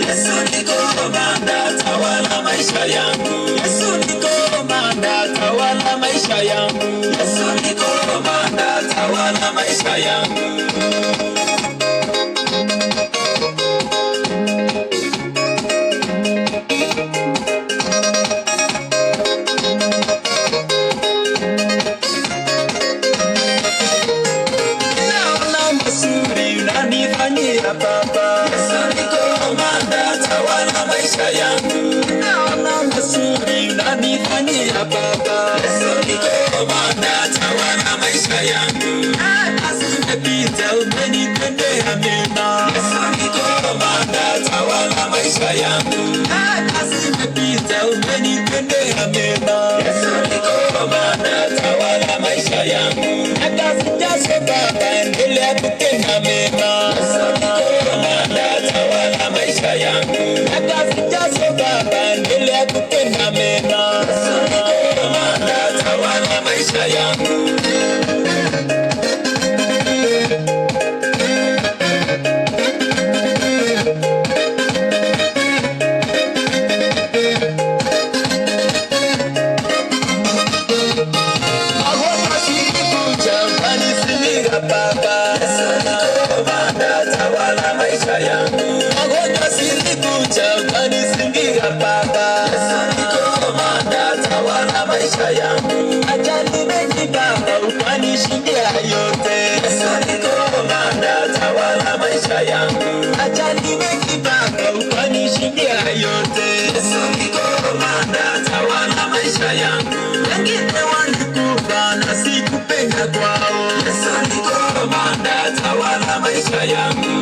Yesu niko komanda, tawala maisha yangu. Yesu niko komanda, tawala maisha yangu. Yesu niko komanda, tawala maisha yangu. Baba, Yesu niko komanda, tawala maisha yangu. Naona mazuri unanifanyia Baba, Yesu niko komanda, tawala maisha yangu. Kazi zimepita umenitendea mema, Yesu niko komanda, tawala maisha yangu. Kazi zimepita umenitendea mema, Yesu niko komanda, tawala maisha yangu. Kazi jazo Baba, endelea kutenda mema, maisha yangu. Hata sijazo Baba, endelea kutenda mema. Komanda, tawala maisha yangu. Magonjwa silikuja ukanisimika Baba, komanda, tawala maisha yangu. Magonjwa silikuja ukanisimika Baba, komanda, tawala maisha yangu. Ajali mengi Baba, ukanishindia yote, komanda, tawala maisha yangu. Ajali mengi Baba, ukanishindia yote, komanda, tawala maisha yangu. Wengine walikufa na sikupenda kwao, komanda, tawala maisha yangu.